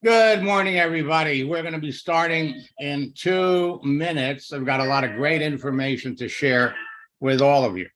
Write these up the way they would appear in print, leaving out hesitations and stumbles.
Good morning, everybody. We're going to be starting in 2 minutes. I've got a lot of great information to share with all of you.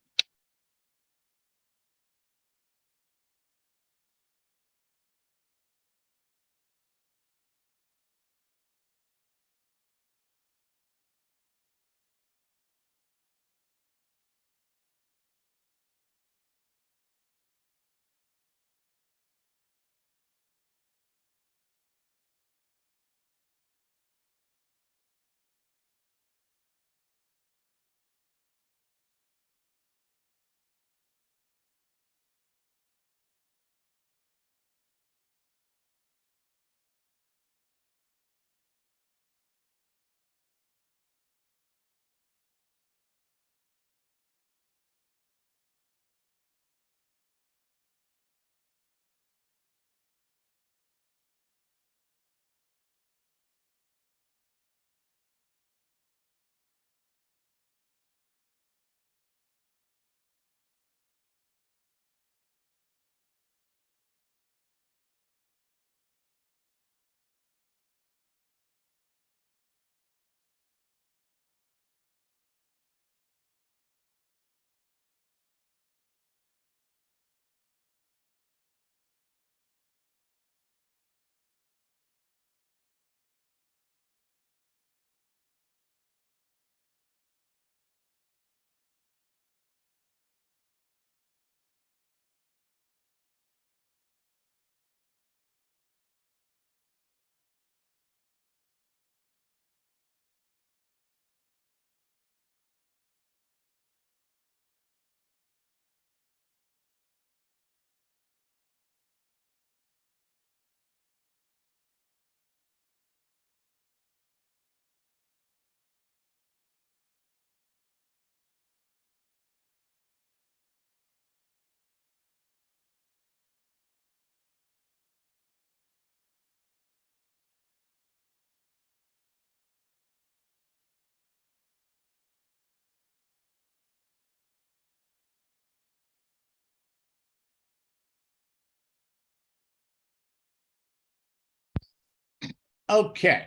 Okay.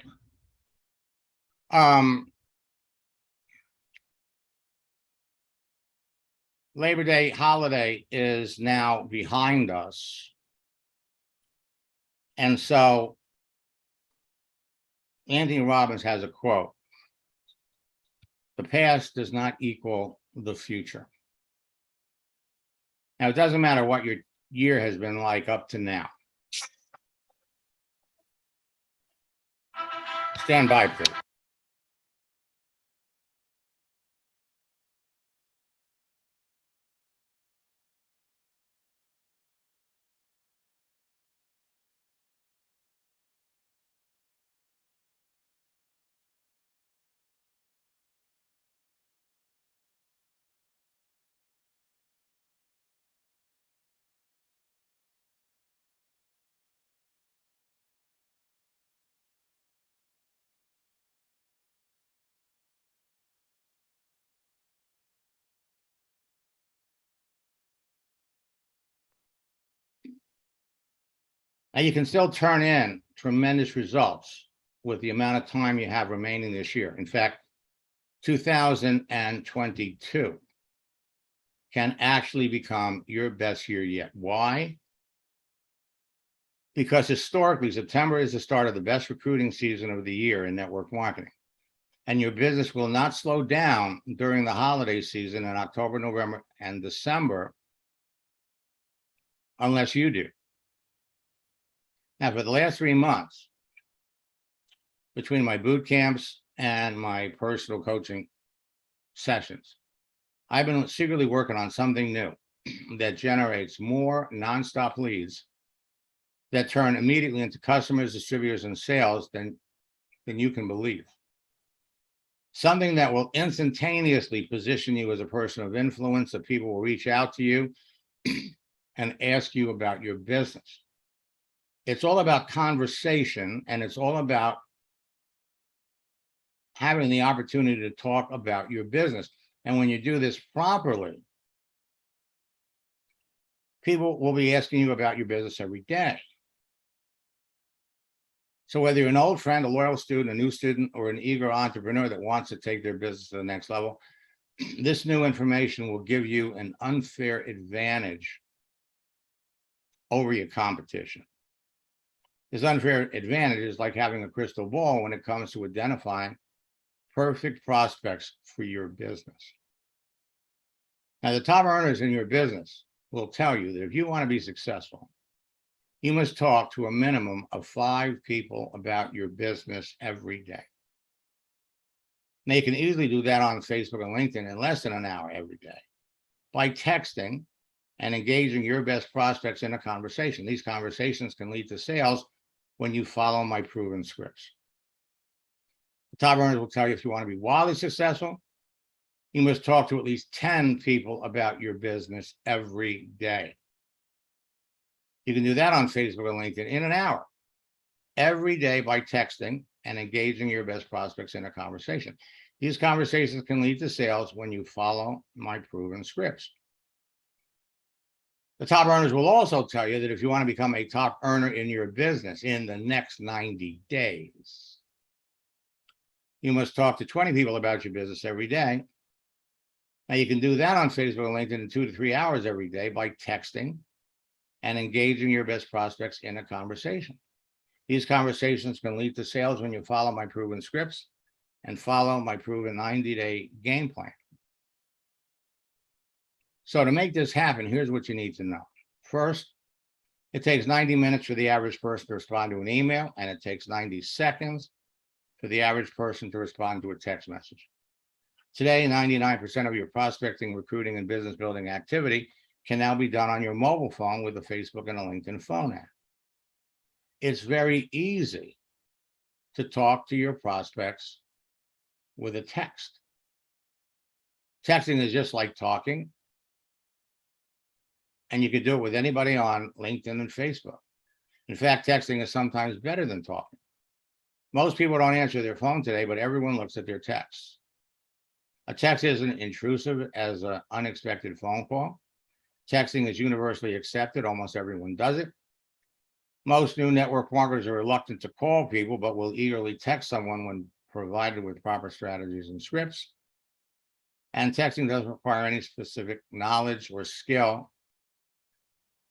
Labor Day holiday is now behind us. And so Anthony Robbins has a quote: "The past does not equal the future." Now, it doesn't matter what your year has been like up to now. Stand by, please. And you can still turn in tremendous results with the amount of time you have remaining this year. In fact, 2022 can actually become your best year yet. Why? Because historically, September is the start of the best recruiting season of the year in network marketing. And your business will not slow down during the holiday season in October, November, and December unless you do. Now, for the last 3 months, between my boot camps and my personal coaching sessions, I've been secretly working on something new that generates more nonstop leads that turn immediately into customers, distributors, and sales than you can believe. Something that will instantaneously position you as a person of influence, that people will reach out to you and ask you about your business. It's all about conversation, and it's all about having the opportunity to talk about your business. And when you do this properly, people will be asking you about your business every day. So whether you're an old friend, a loyal student, a new student, or an eager entrepreneur that wants to take their business to the next level, this new information will give you an unfair advantage over your competition. This unfair advantage is like having a crystal ball when it comes to identifying perfect prospects for your business. Now, the top earners in your business will tell you that if you want to be successful, you must talk to a minimum of 5 people about your business every day. Now, you can easily do that on Facebook and LinkedIn in less than an hour every day by texting and engaging your best prospects in a conversation. These conversations can lead to sales when you follow my proven scripts. The top earners will tell you if you want to be wildly successful, you must talk to at least 10 people about your business every day. You can do that on Facebook and LinkedIn in an hour, every day by texting and engaging your best prospects in a conversation. These conversations can lead to sales when you follow my proven scripts. The top earners will also tell you that if you want to become a top earner in your business in the next 90 days, you must talk to 20 people about your business every day. Now, you can do that on Facebook and LinkedIn in 2 to 3 hours every day by texting and engaging your best prospects in a conversation. These conversations can lead to sales when you follow my proven scripts and follow my proven 90-day game plan. So to make this happen, here's what you need to know. First, it takes 90 minutes for the average person to respond to an email, and it takes 90 seconds for the average person to respond to a text message. Today, 99% of your prospecting, recruiting, and business building activity can now be done on your mobile phone with a Facebook and a LinkedIn phone app. It's very easy to talk to your prospects with a text. Texting is just like talking, and you could do it with anybody on LinkedIn and Facebook. In fact, texting is sometimes better than talking. Most people don't answer their phone today, but everyone looks at their texts. A text isn't intrusive as an unexpected phone call. Texting is universally accepted. Almost everyone does it. Most new network marketers are reluctant to call people, but will eagerly text someone when provided with proper strategies and scripts. And texting doesn't require any specific knowledge or skill,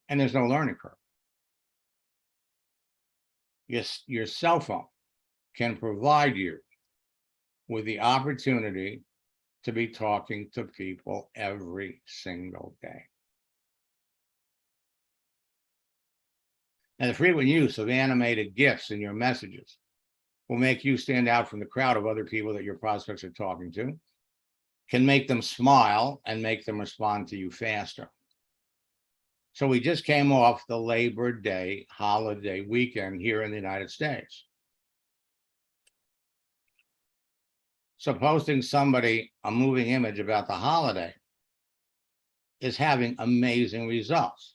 and there's no learning curve. Your cell phone can provide you with the opportunity to be talking to people every single day. And the frequent use of animated GIFs in your messages will make you stand out from the crowd of other people that your prospects are talking to, can make them smile and make them respond to you faster. So we just came off the Labor Day holiday weekend here in the United States. So posting somebody a moving image about the holiday is having amazing results.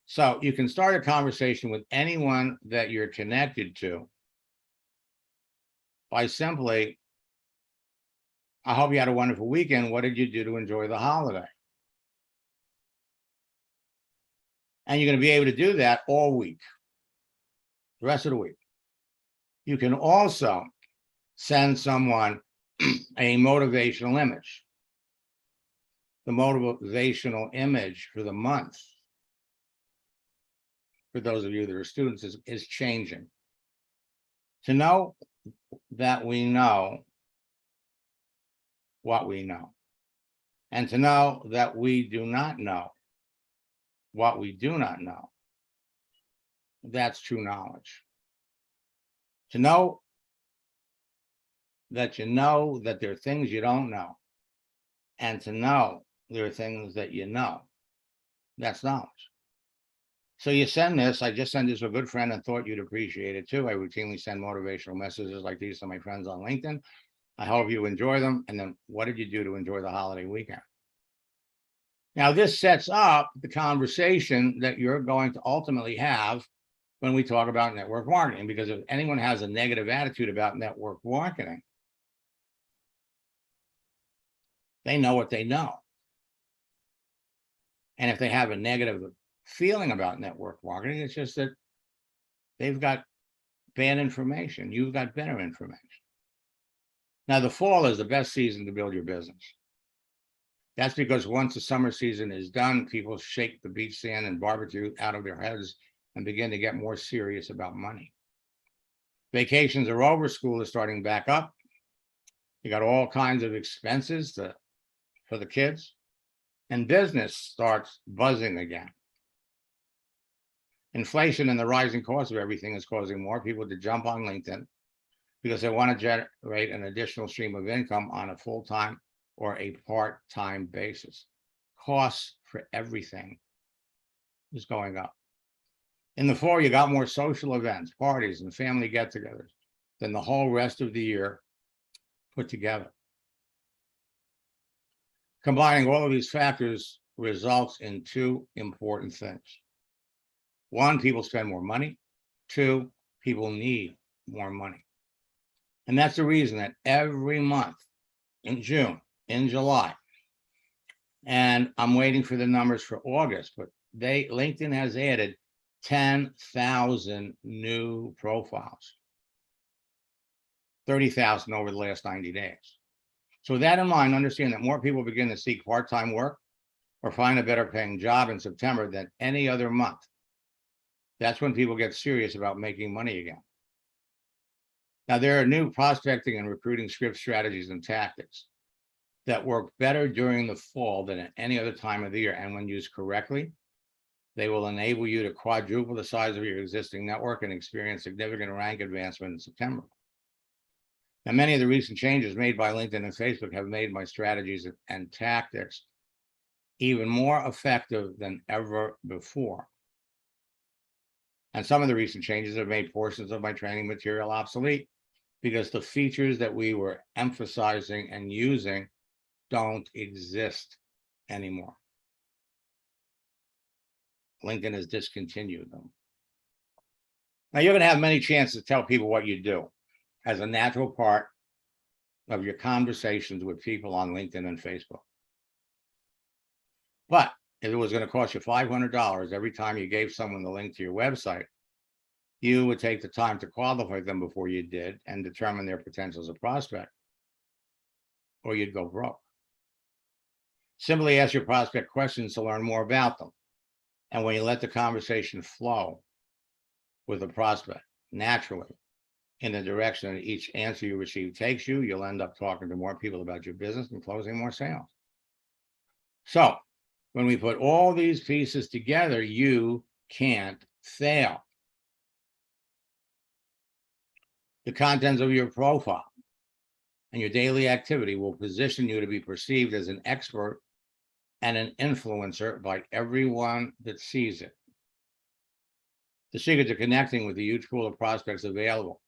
So you can start a conversation with anyone that you're connected to by simply, I hope you had a wonderful weekend. What did you do to enjoy the holiday? And you're going to be able to do that all week, the rest of the week. You can also send someone a motivational image. The motivational image for the month, for those of you that are students, is changing. To know that we know what we know, and to know that we do not know what we do not know, that's true knowledge. To know that you know that there are things you don't know, and to know there are things that you know, that's knowledge. So you send this, I just sent this to a good friend and thought you'd appreciate it too. I routinely send motivational messages like these to my friends on LinkedIn. I hope you enjoy them. And then what did you do to enjoy the holiday weekend? Now, this sets up the conversation that you're going to ultimately have when we talk about network marketing, because if anyone has a negative attitude about network marketing, they know what they know. And if they have a negative feeling about network marketing, it's just that they've got bad information. You've got better information. Now, the fall is the best season to build your business. That's because once the summer season is done, people shake the beach sand and barbecue out of their heads and begin to get more serious about money. Vacations are over, school is starting back up. You got all kinds of expenses for the kids, and business starts buzzing again. Inflation and the rising cost of everything is causing more people to jump on LinkedIn because they want to generate an additional stream of income on a full-time or a part-time basis. Costs for everything is going up. In the fall, you got more social events, parties, and family get-togethers than the whole rest of the year put together. Combining all of these factors results in two important things. One, people spend more money. Two, people need more money. And that's the reason that every month in June, in July, and I'm waiting for the numbers for August, but LinkedIn has added 10,000 new profiles, 30,000 over the last 90 days. So with that in mind, understand that more people begin to seek part-time work or find a better paying job in September than any other month. That's when people get serious about making money again. Now, there are new prospecting and recruiting script strategies and tactics that work better during the fall than at any other time of the year. And when used correctly, they will enable you to quadruple the size of your existing network and experience significant rank advancement in September. Now, many of the recent changes made by LinkedIn and Facebook have made my strategies and tactics even more effective than ever before. And some of the recent changes have made portions of my training material obsolete because the features that we were emphasizing and using don't exist anymore. LinkedIn has discontinued them. Now, you're going to have many chances to tell people what you do as a natural part of your conversations with people on LinkedIn and Facebook. But if it was going to cost you $500 every time you gave someone the link to your website, you would take the time to qualify them before you did and determine their potential as a prospect, or you'd go broke. Simply ask your prospect questions to learn more about them. And when you let the conversation flow with the prospect naturally in the direction that each answer you receive takes you, you'll end up talking to more people about your business and closing more sales. So when we put all these pieces together, you can't fail. The contents of your profile and your daily activity will position you to be perceived as an expert and an influencer by everyone that sees it. The secret to connecting with the huge pool of prospects available,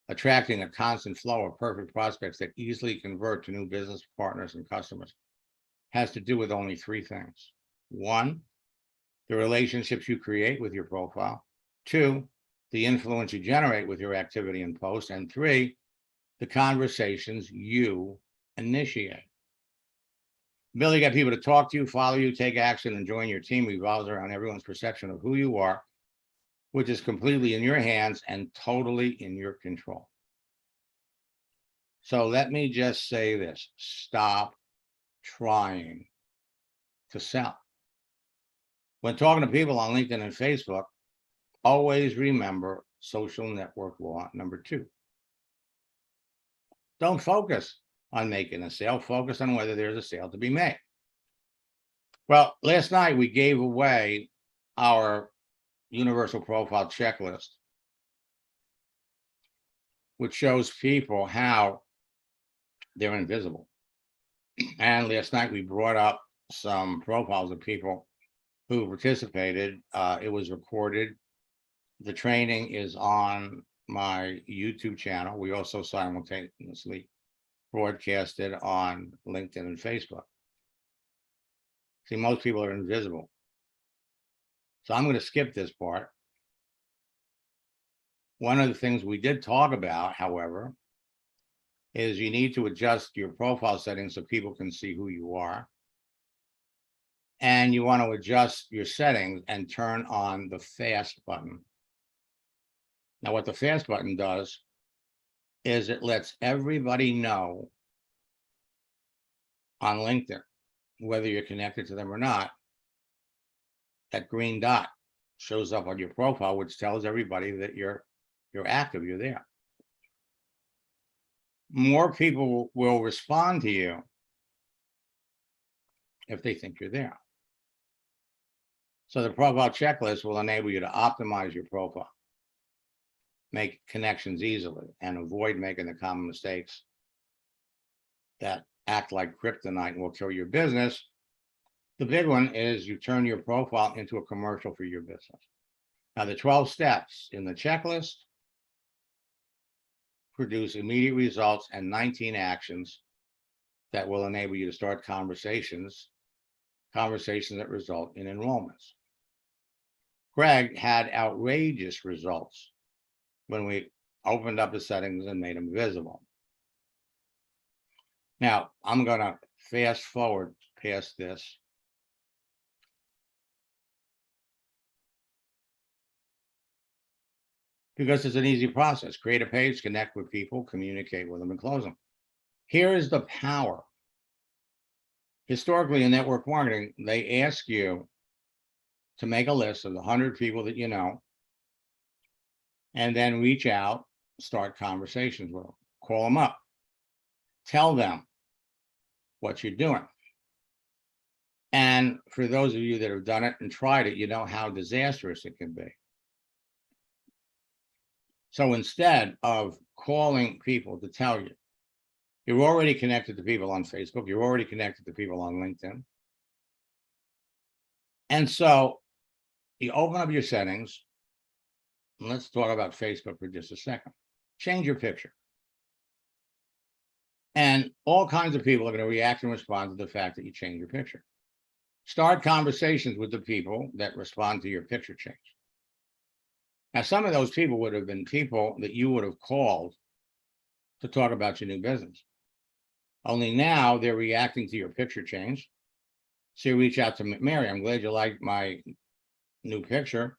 attracting a constant flow of perfect prospects that easily convert to new business partners and customers, has to do with only three things. One, the relationships you create with your profile. Two, the influence you generate with your activity and post. And three, the conversations you initiate. The ability to get people to talk to you, follow you, take action, and join your team revolves around everyone's perception of who you are, which is completely in your hands and totally in your control. So let me just say this: stop trying to sell. When talking to people on LinkedIn and Facebook, always remember social network law number 2. Don't focus on making a sale, focus on whether there's a sale to be made. Well, last night we gave away our universal profile checklist, which shows people how they're invisible. And last night we brought up some profiles of people who participated. It was recorded. The training is on my YouTube channel. We also simultaneously broadcast it on LinkedIn and Facebook. See, most people are invisible. So I'm going to skip this part. One of the things we did talk about, however, is you need to adjust your profile settings so people can see who you are. And you want to adjust your settings and turn on the fast button. Now, what the fast button does is it lets everybody know on LinkedIn, whether you're connected to them or not. That green dot shows up on your profile, which tells everybody that you're active, you're there. More people will respond to you if they think you're there. So the profile checklist will enable you to optimize your profile, make connections easily, and avoid making the common mistakes that act like kryptonite and will kill your business. The big one is you turn your profile into a commercial for your business. Now, the 12 steps in the checklist produce immediate results and 19 actions that will enable you to start conversations that result in enrollments. Greg had outrageous results when we opened up his settings and made them visible. Now, I'm going to fast forward past this. Because it's an easy process. Create a page, connect with people, communicate with them, and close them. Here is the power. Historically, in network marketing, they ask you to make a list of the 100 people that you know, and then reach out, start conversations with them, call them up, tell them what you're doing. And for those of you that have done it and tried it, you know how disastrous it can be. So instead of calling people to tell you, you're already connected to people on Facebook, you're already connected to people on LinkedIn. And so you open up your settings, and let's talk about Facebook for just a second. Change your picture. And all kinds of people are going to react and respond to the fact that you change your picture. Start conversations with the people that respond to your picture change. Now, some of those people would have been people that you would have called to talk about your new business. Only now they're reacting to your picture change. So you reach out to Mary. I'm glad you like my new picture.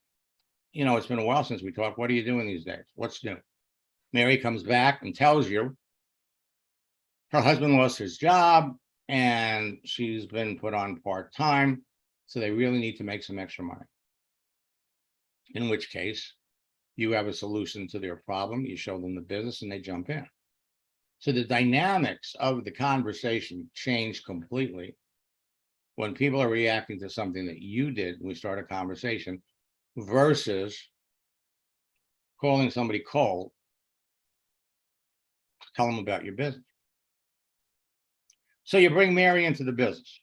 You know, it's been a while since we talked. What are you doing these days? What's new? Mary comes back and tells you her husband lost his job and she's been put on part-time. So they really need to make some extra money. In which case, you have a solution to their problem. You show them the business and they jump in. So the dynamics of the conversation change completely when people are reacting to something that you did when we start a conversation versus calling somebody cold to tell them about your business. So you bring Mary into the business.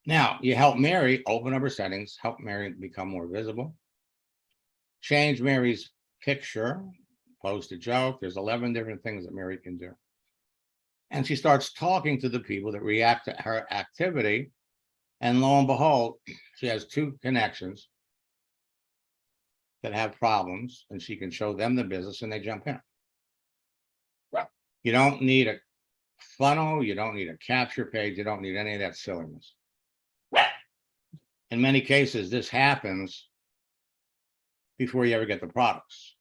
Now, you help Mary open up her settings, help Mary become more visible, change Mary's picture, post a joke. There's 11 different things that Mary can do. And she starts talking to the people that react to her activity. And lo and behold, she has 2 connections that have problems, and she can show them the business and they jump in. You don't need a funnel. You don't need a capture page. You don't need any of that silliness. In many cases, this happens before you ever get the products.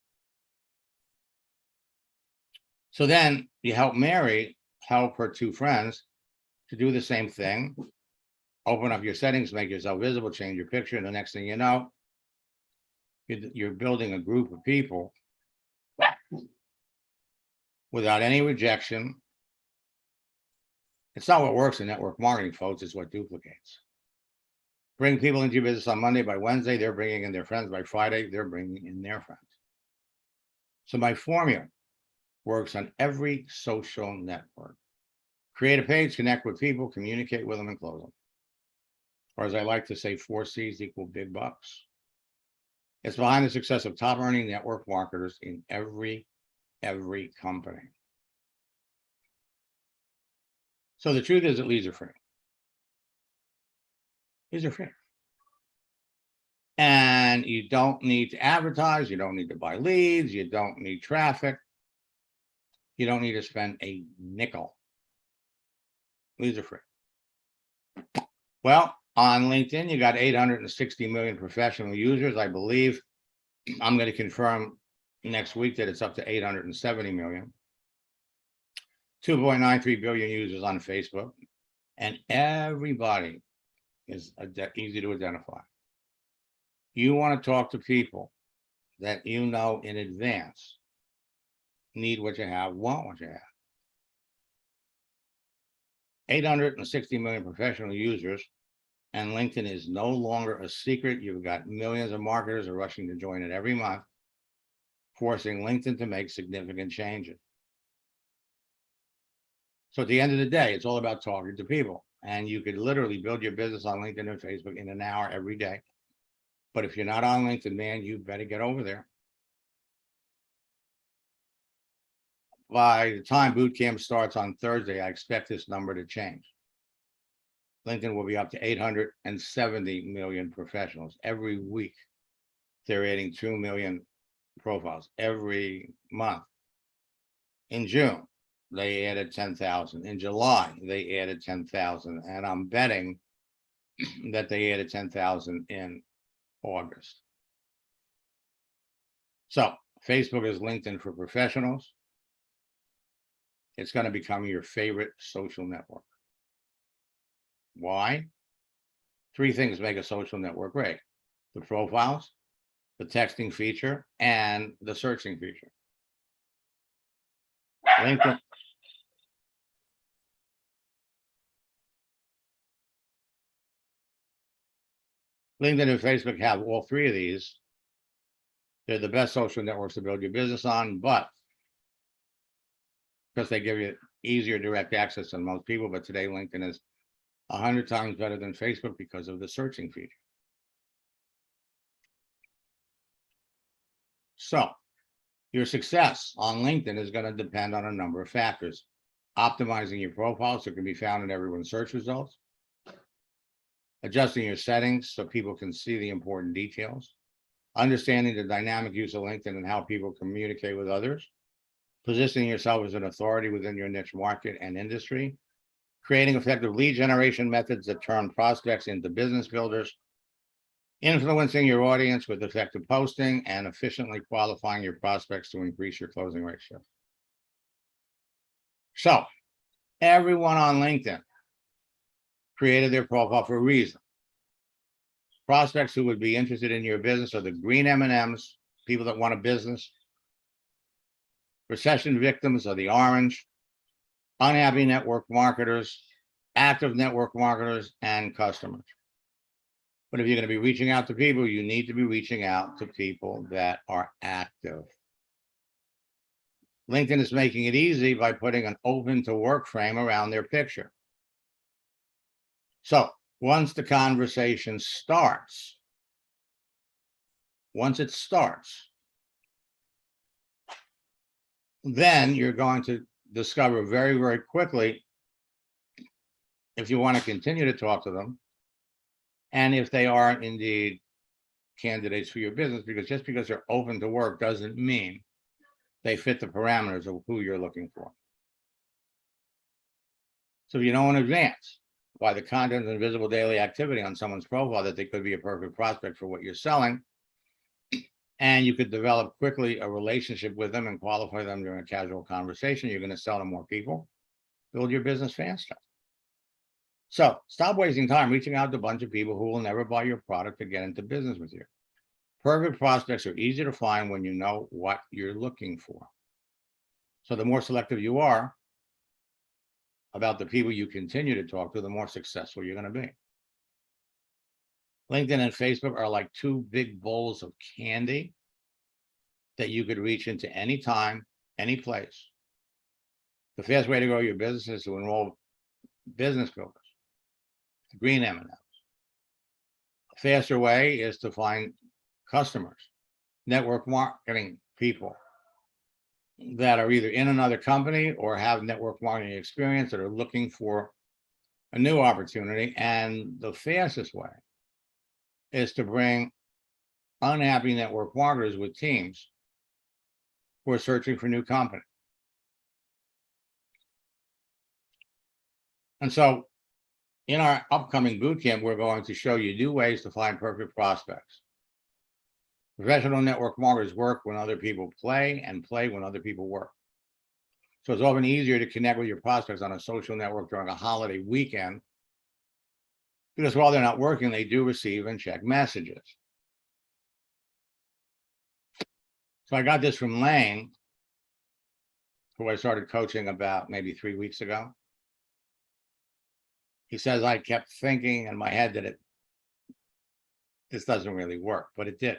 So then you help Mary help her 2 friends to do the same thing. Open up your settings, make yourself visible, change your picture. And the next thing you know, you're building a group of people without any rejection. It's not what works in network marketing, folks. It's what duplicates. Bring people into your business on Monday. By Wednesday, they're bringing in their friends. By Friday, they're bringing in their friends. So my formula works on every social network. Create a page, connect with people, communicate with them, and close them. Or as I like to say, 4 C's equal big bucks. It's behind the success of top earning network marketers in every company. So the truth is that leads are free. Leads are free. And you don't need to advertise. You don't need to buy leads. You don't need traffic. You don't need to spend a nickel. Leads are free. Well, on LinkedIn, you got 860 million professional users. I believe I'm going to confirm next week that it's up to 870 million. 2.93 billion users on Facebook, and everybody is easy to identify. You want to talk to people that you know in advance need what you have, want what you have. 860 million professional users, and LinkedIn is no longer a secret. You've got millions of marketers are rushing to join it every month, forcing LinkedIn to make significant changes. So at the end of the day, it's all about talking to people. And you could literally build your business on LinkedIn and Facebook in an hour every day. But if you're not on LinkedIn, man, you better get over there. By the time boot camp starts on Thursday, I expect this number to change. LinkedIn will be up to 870 million professionals every week. They're adding 2 million profiles every month. In June, they added 10,000. In July, they added 10,000. And I'm betting that they added 10,000 in August. So Facebook is LinkedIn for professionals. It's going to become your favorite social network. Why? 3 things make a social network great: the profiles, the texting feature, and the searching feature. LinkedIn and Facebook have all 3 of these. They're the best social networks to build your business on, but because they give you easier direct access than most people. But today, LinkedIn is 100 times better than Facebook because of the searching feature. So your success on LinkedIn is going to depend on a number of factors. Optimizing your profile so it can be found in everyone's search results. Adjusting your settings so people can see the important details. Understanding the dynamic use of LinkedIn and how people communicate with others. Positioning yourself as an authority within your niche market and industry. Creating effective lead generation methods that turn prospects into business builders. Influencing your audience with effective posting, and efficiently qualifying your prospects to increase your closing ratio. So everyone on LinkedIn created their profile for a reason. Prospects who would be interested in your business are the green M&Ms, people that want a business. Recession victims are the orange. Unhappy network marketers, active network marketers, and customers. But if you're going to be reaching out to people, you need to be reaching out to people that are active. LinkedIn is making it easy by putting an open to work frame around their picture. So once the conversation starts, then you're going to discover very, very quickly if you want to continue to talk to them, and if they are indeed candidates for your business, because just because they're open to work doesn't mean they fit the parameters of who you're looking for. So if you know in advance by the content and visible daily activity on someone's profile that they could be a perfect prospect for what you're selling, and you could develop quickly a relationship with them and qualify them during a casual conversation, you're going to sell to more people, build your business faster. So stop wasting time reaching out to a bunch of people who will never buy your product to get into business with you. Perfect prospects are easy to find when you know what you're looking for. So the more selective you are about the people you continue to talk to, the more successful you're going to be. LinkedIn and Facebook are like 2 big bowls of candy that you could reach into any time, any place. The fast way to grow your business is to enroll business builders, the green M&Ms. A faster way is to find customers, network marketing people that are either in another company or have network marketing experience that are looking for a new opportunity. And the fastest way is to bring unhappy network marketers with teams who are searching for new company. And so in our upcoming bootcamp, we're going to show you new ways to find perfect prospects. Professional network marketers work when other people play and play when other people work. So it's often easier to connect with your prospects on a social network during a holiday weekend because while they're not working, they do receive and check messages. So I got this from Lane, who I started coaching about maybe 3 weeks ago. He says, I kept thinking in my head that this doesn't really work, but it did.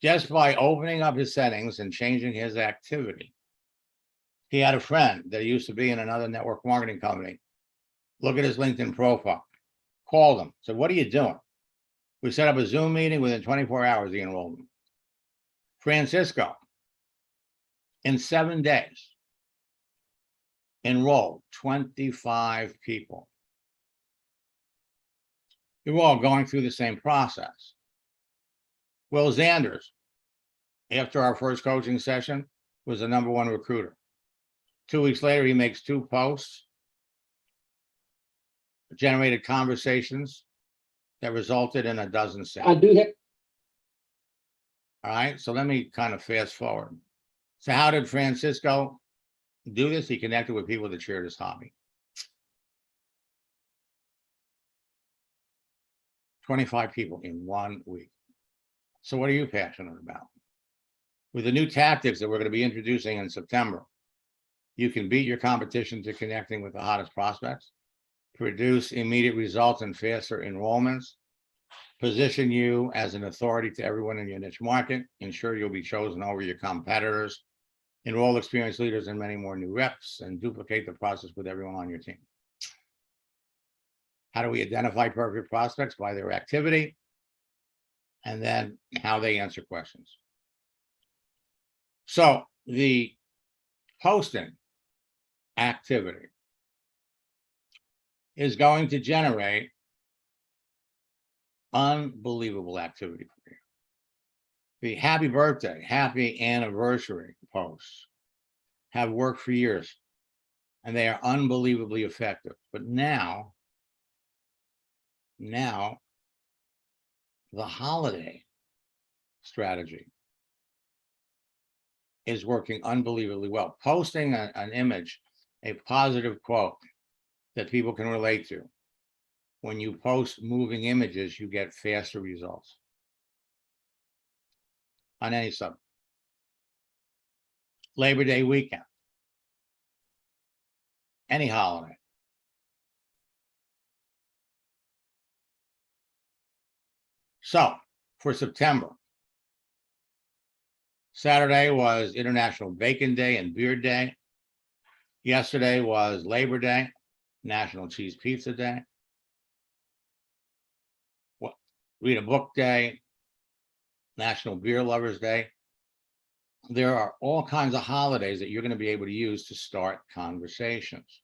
Just by opening up his settings and changing his activity. He had a friend that used to be in another network marketing company. Look at his LinkedIn profile. Called him, said, what are you doing? We set up a Zoom meeting. Within 24 hours, he enrolled him. Francisco, in 7 days, enrolled 25 people. They were all going through the same process. Will Zanders, after our first coaching session, was the #1 recruiter. 2 weeks later, he makes 2 posts, generated conversations that resulted in a dozen sales. I do have. All right, so let me kind of fast forward. So how did Francisco do this? He connected with people that shared his hobby. 25 people in 1 week. So what are you passionate about? With the new tactics that we're going to be introducing in September, you can beat your competition to connecting with the hottest prospects, produce immediate results and faster enrollments, position you as an authority to everyone in your niche market, ensure you'll be chosen over your competitors, enroll experienced leaders and many more new reps, and duplicate the process with everyone on your team. How do we identify perfect prospects? By their activity, and then how they answer questions. So the posting activity is going to generate unbelievable activity for you. The happy birthday, happy anniversary posts have worked for years, and they are unbelievably effective. But now the holiday strategy is working unbelievably well. Posting an image, a positive quote that people can relate to. When you post moving images, you get faster results on any subject. Labor Day weekend, any holiday. So for September, Saturday was International Bacon Day and Beard Day. Yesterday was Labor Day, National Cheese Pizza Day. Read a Book Day, National Beer Lovers Day. There are all kinds of holidays that you're going to be able to use to start conversations.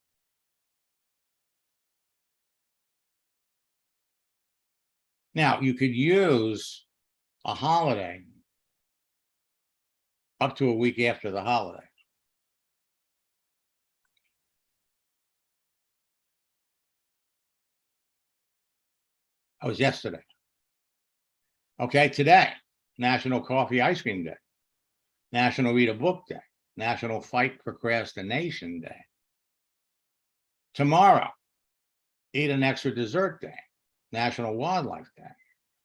Now, you could use a holiday up to a week after the holiday. That was yesterday. Okay, today, National Coffee Ice Cream Day, National Read a Book Day, National Fight Procrastination Day. Tomorrow, Eat an Extra Dessert Day, National Wildlife Day,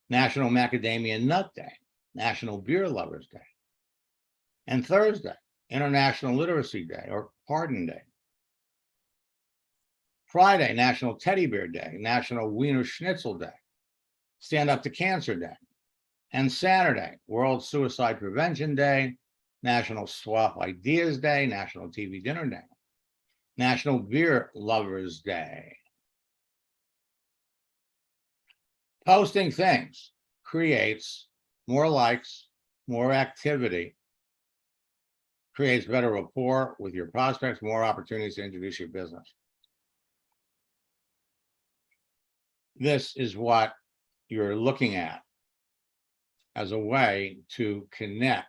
National Macadamia Nut Day, National Beer Lovers Day. And Thursday, International Literacy Day or Pardon Day. Friday, National Teddy Bear Day, National Wiener Schnitzel Day, Stand Up to Cancer Day. And Saturday, World Suicide Prevention Day, National Swap Ideas Day, National TV Dinner Day, National Beer Lovers Day. Posting things creates more likes, more activity, creates better rapport with your prospects, more opportunities to introduce your business. This is what you're looking at as a way to connect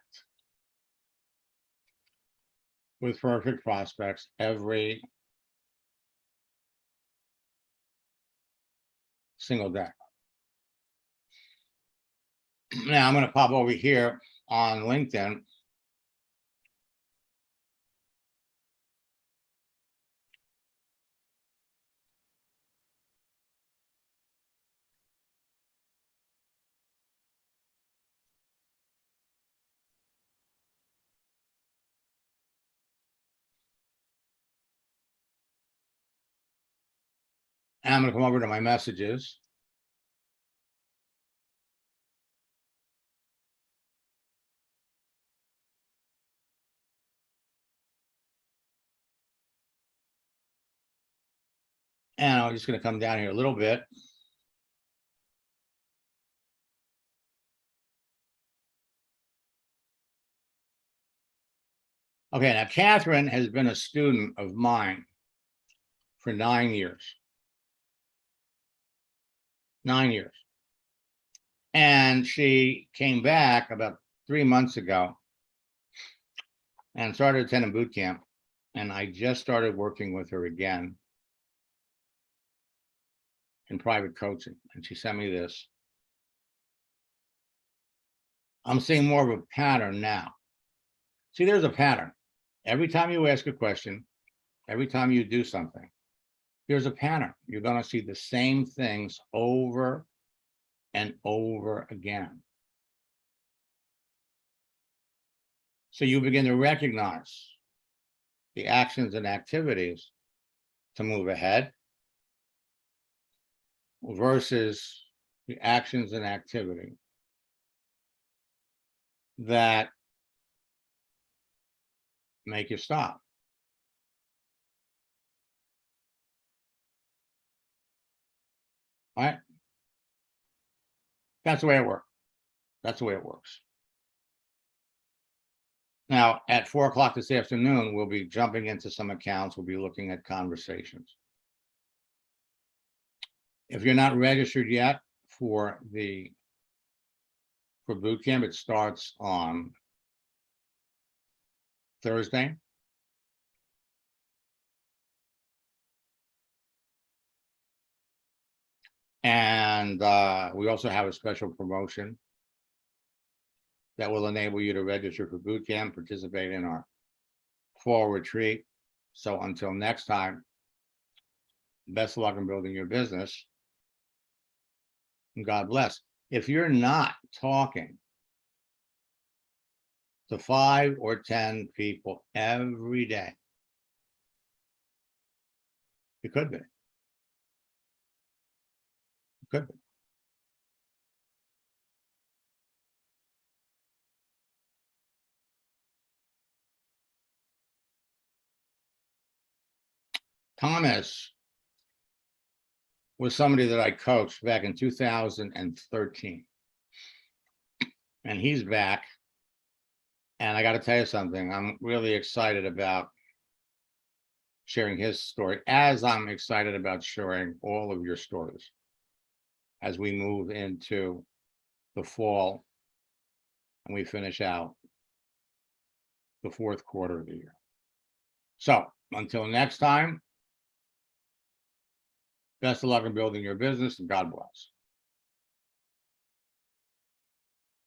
with perfect prospects every single day. Now I'm going to pop over here on LinkedIn. And I'm going to come over to my messages. And I'm just going to come down here a little bit. Okay, now Catherine has been a student of mine for 9 years. 9 years. And she came back about 3 months ago and started attending boot camp. And I just started working with her again in private coaching. And she sent me this. I'm seeing more of a pattern now. See, there's a pattern. Every time you ask a question, every time you do something, there's a pattern. You're going to see the same things over and over again. So you begin to recognize the actions and activities to move ahead versus the actions and activity that make you stop. All right? That's the way it works. That's the way it works. Now, at 4 o'clock this afternoon, we'll be jumping into some accounts. We'll be looking at conversations. If you're not registered yet for boot camp, it starts on Thursday. And we also have a special promotion that will enable you to register for boot camp, participate in our fall retreat. So until next time, best of luck in building your business. And God bless. If you're not talking to 5 or 10 people every day, it could be. It could be. Thomas was somebody that I coached back in 2013. And he's back. And I got to tell you something, I'm really excited about sharing his story, as I'm excited about sharing all of your stories as we move into the fall and we finish out the 4th quarter of the year. So until next time, best of luck in building your business, and God bless.